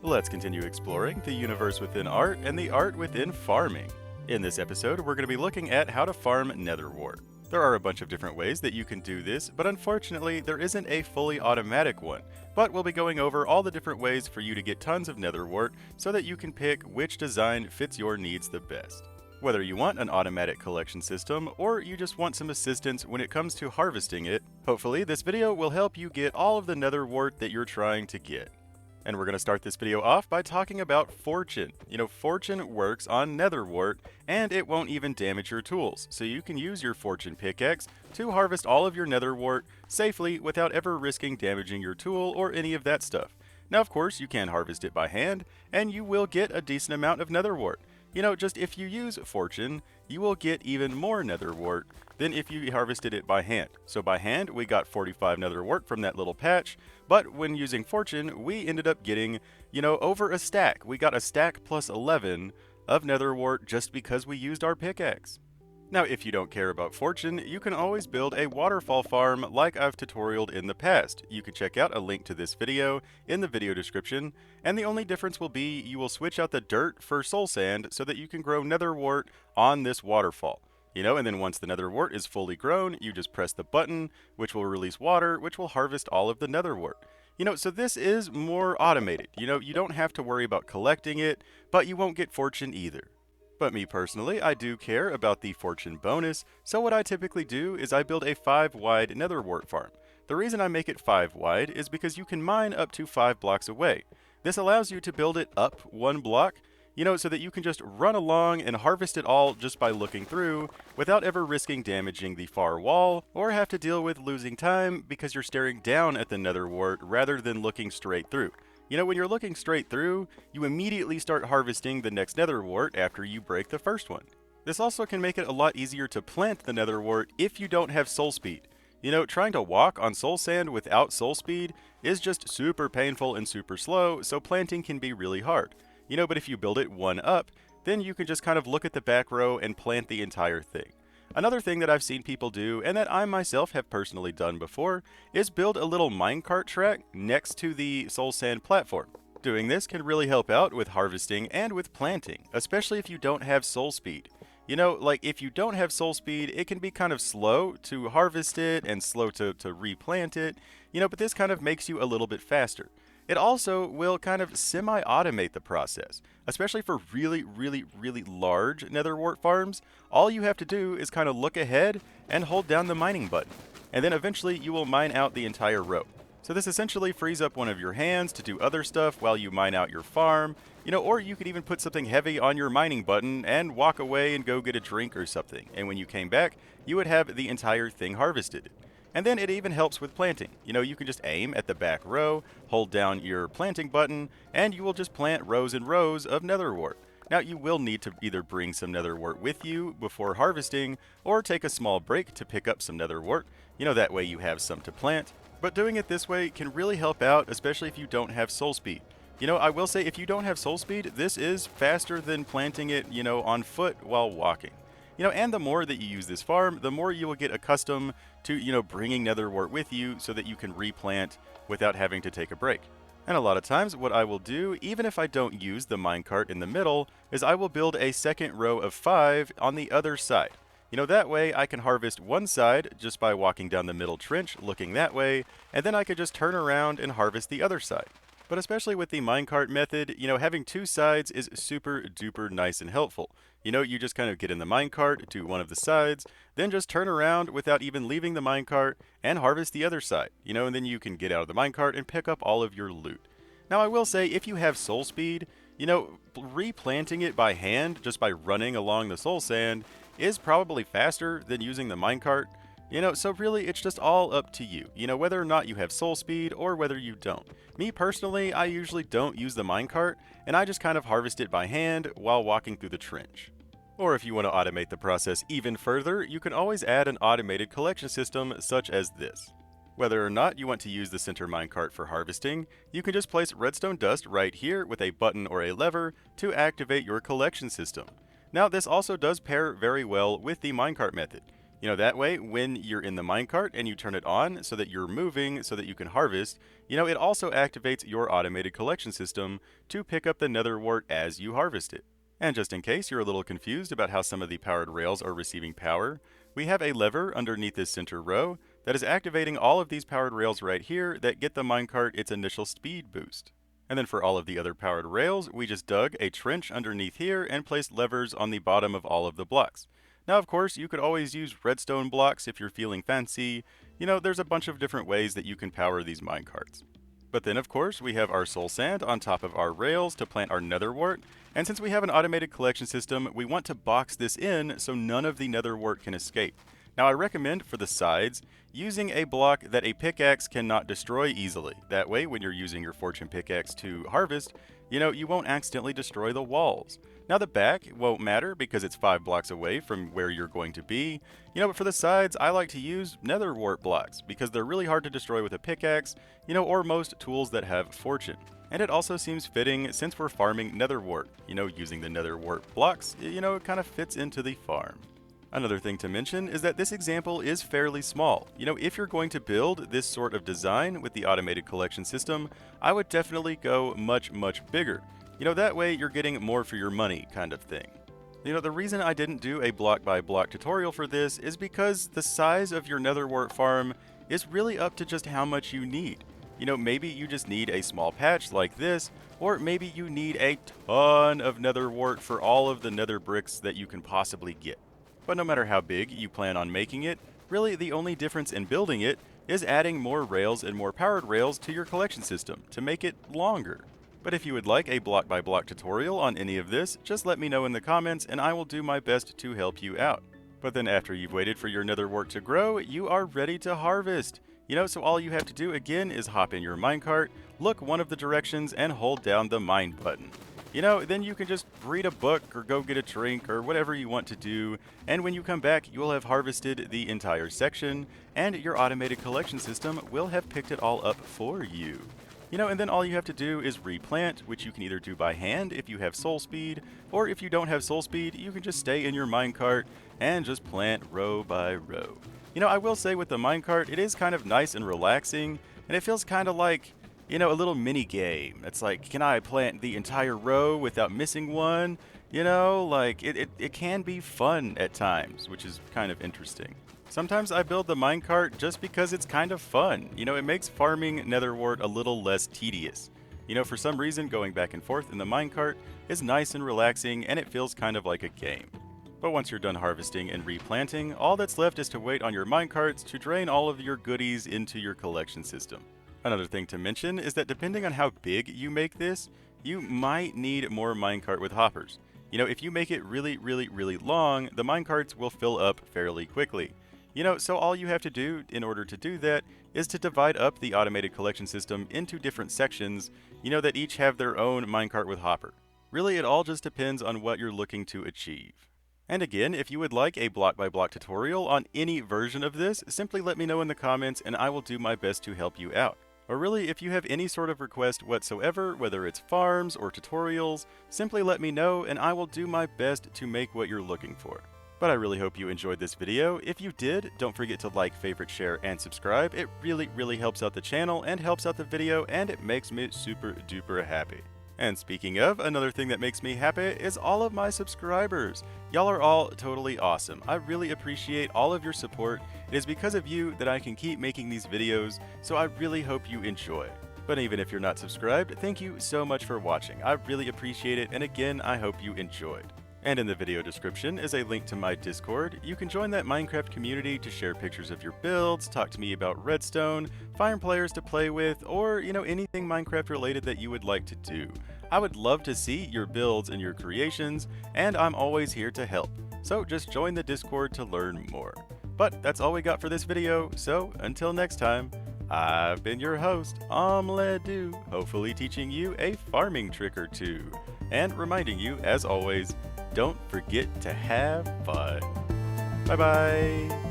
Let's continue exploring the universe within art and the art within farming. In this episode, we're going to be looking at how to farm Nether Wart. There are a bunch of different ways that you can do this, but unfortunately, there isn't a fully automatic one. But we'll be going over all the different ways for you to get tons of Nether Wart so that you can pick which design fits your needs the best. Whether you want an automatic collection system or you just want some assistance when it comes to harvesting it, hopefully this video will help you get all of the Nether Wart that you're trying to get. And we're going to start this video off by talking about Fortune. Fortune works on Nether Wart, and it won't even damage your tools, so you can use your Fortune pickaxe to harvest all of your Nether Wart safely without ever risking damaging your tool or any of that stuff. Now, of course, you can harvest it by hand, and you will get a decent amount of Nether Wart. Just if you use Fortune, you will get even more Nether Wart than if you harvested it by hand. So by hand, we got 45 Nether Wart from that little patch, but when using Fortune, we ended up getting, over a stack. We got a stack plus 11 of Nether Wart just because we used our pickaxe. Now, if you don't care about Fortune, you can always build a waterfall farm like I've tutorialed in the past. You can check out a link to this video in the video description, and the only difference will be you will switch out the dirt for soul sand so that you can grow Nether Wart on this waterfall. And then once the Nether Wart is fully grown, you just press the button, which will release water, which will harvest all of the Nether Wart. So this is more automated. You don't have to worry about collecting it, but you won't get Fortune either. But me personally, I do care about the Fortune bonus, so what I typically do is I build a 5-wide Nether Wart farm. The reason I make it 5-wide is because you can mine up to 5 blocks away. This allows you to build it up 1 block, so that you can just run along and harvest it all just by looking through without ever risking damaging the far wall or have to deal with losing time because you're staring down at the Nether Wart rather than looking straight through. When you're looking straight through, you immediately start harvesting the next Nether Wart after you break the first one. This also can make it a lot easier to plant the Nether Wart if you don't have soul speed. Trying to walk on soul sand without soul speed is just super painful and super slow, so planting can be really hard. But if you build it 1 up, then you can just kind of look at the back row and plant the entire thing. Another thing that I've seen people do, and that I myself have personally done before, is build a little minecart track next to the soul sand platform. Doing this can really help out with harvesting and with planting, especially if you don't have soul speed. If you don't have soul speed, it can be kind of slow to harvest it and slow to replant it, but this kind of makes you a little bit faster. It also will kind of semi-automate the process, especially for really, really, really large Nether Wart farms. All you have to do is kind of look ahead and hold down the mining button, and then eventually you will mine out the entire row. So this essentially frees up one of your hands to do other stuff while you mine out your farm, or you could even put something heavy on your mining button and walk away and go get a drink or something, and when you came back, you would have the entire thing harvested. And then it even helps with planting. You can just aim at the back row, hold down your planting button, and you will just plant rows and rows of Nether Wart. Now, you will need to either bring some Nether Wart with you before harvesting, or take a small break to pick up some Nether Wart. That way you have some to plant. But doing it this way can really help out, especially if you don't have soul speed. I will say if you don't have soul speed, this is faster than planting it, on foot while walking. And the more that you use this farm, the more you will get accustomed to, bringing Nether Wart with you so that you can replant without having to take a break. And a lot of times what I will do, even if I don't use the minecart in the middle, is I will build a second row of 5 on the other side. That way I can harvest one side just by walking down the middle trench, looking that way, and then I could just turn around and harvest the other side. But especially with the minecart method, having 2 sides is super duper nice and helpful. You just kind of get in the minecart to one of the sides, then just turn around without even leaving the minecart and harvest the other side, and then you can get out of the minecart and pick up all of your loot. Now, I will say, if you have soul speed, replanting it by hand, just by running along the soul sand, is probably faster than using the minecart. So really, it's just all up to you, whether or not you have soul speed or whether you don't. Me personally, I usually don't use the minecart, and I just kind of harvest it by hand while walking through the trench. Or if you want to automate the process even further, you can always add an automated collection system such as this. Whether or not you want to use the center minecart for harvesting, you can just place redstone dust right here with a button or a lever to activate your collection system. Now, this also does pair very well with the minecart method. That way, when you're in the minecart and you turn it on so that you're moving so that you can harvest, it also activates your automated collection system to pick up the Nether Wart as you harvest it. And just in case you're a little confused about how some of the powered rails are receiving power, we have a lever underneath this center row that is activating all of these powered rails right here that get the minecart its initial speed boost. And then for all of the other powered rails, we just dug a trench underneath here and placed levers on the bottom of all of the blocks. Now, of course, you could always use redstone blocks if you're feeling fancy. There's a bunch of different ways that you can power these minecarts. But then, of course, we have our soul sand on top of our rails to plant our nether wart. And since we have an automated collection system, we want to box this in so none of the nether wart can escape. Now, I recommend for the sides using a block that a pickaxe cannot destroy easily. That way, when you're using your fortune pickaxe to harvest, you won't accidentally destroy the walls. Now the back won't matter because it's 5 blocks away from where you're going to be. But for the sides, I like to use nether wart blocks because they're really hard to destroy with a pickaxe, or most tools that have fortune. And it also seems fitting since we're farming nether wart. Using the nether wart blocks, it kind of fits into the farm. Another thing to mention is that this example is fairly small. If you're going to build this sort of design with the automated collection system, I would definitely go much, much bigger. That way you're getting more for your money kind of thing. The reason I didn't do a block by block tutorial for this is because the size of your nether wart farm is really up to just how much you need. Maybe you just need a small patch like this, or maybe you need a ton of nether wart for all of the nether bricks that you can possibly get. But no matter how big you plan on making it, really the only difference in building it is adding more rails and more powered rails to your collection system to make it longer. But if you would like a block by block tutorial on any of this, just let me know in the comments and I will do my best to help you out. But then after you've waited for your nether wart to grow, you are ready to harvest. So all you have to do again is hop in your minecart, look one of the directions and hold down the mine button. Then you can just read a book or go get a drink or whatever you want to do, and when you come back, you will have harvested the entire section, and your automated collection system will have picked it all up for you. And then all you have to do is replant, which you can either do by hand if you have soul speed, or if you don't have soul speed, you can just stay in your minecart and just plant row by row. I will say with the minecart, it is kind of nice and relaxing, and it feels kind of like a little mini game. It's like, can I plant the entire row without missing one? It can be fun at times, which is kind of interesting. Sometimes I build the minecart just because it's kind of fun. It makes farming nether wart a little less tedious. For some reason, going back and forth in the minecart is nice and relaxing, and it feels kind of like a game. But once you're done harvesting and replanting, all that's left is to wait on your minecarts to drain all of your goodies into your collection system. Another thing to mention is that depending on how big you make this, you might need more minecart with hoppers. If you make it really, really, really long, the minecarts will fill up fairly quickly. So all you have to do in order to do that is to divide up the automated collection system into different sections, that each have their own minecart with hopper. Really, it all just depends on what you're looking to achieve. And again, if you would like a block by block tutorial on any version of this, simply let me know in the comments and I will do my best to help you out. Or really, if you have any sort of request whatsoever, whether it's farms or tutorials, simply let me know and I will do my best to make what you're looking for. But I really hope you enjoyed this video. If you did, don't forget to like, favorite, share, and subscribe. It really, really helps out the channel and helps out the video, and it makes me super duper happy. And speaking of, another thing that makes me happy is all of my subscribers. Y'all are all totally awesome. I really appreciate all of your support. It is because of you that I can keep making these videos, so I really hope you enjoy. But even if you're not subscribed, thank you so much for watching. I really appreciate it, and again, I hope you enjoyed. And in the video description is a link to my Discord. You can join that Minecraft community to share pictures of your builds, talk to me about redstone, find players to play with, or, anything Minecraft related that you would like to do. I would love to see your builds and your creations, and I'm always here to help. So just join the Discord to learn more. But that's all we got for this video, so until next time, I've been your host, OmLedu, hopefully teaching you a farming trick or two, and reminding you, as always, don't forget to have fun. Bye-bye.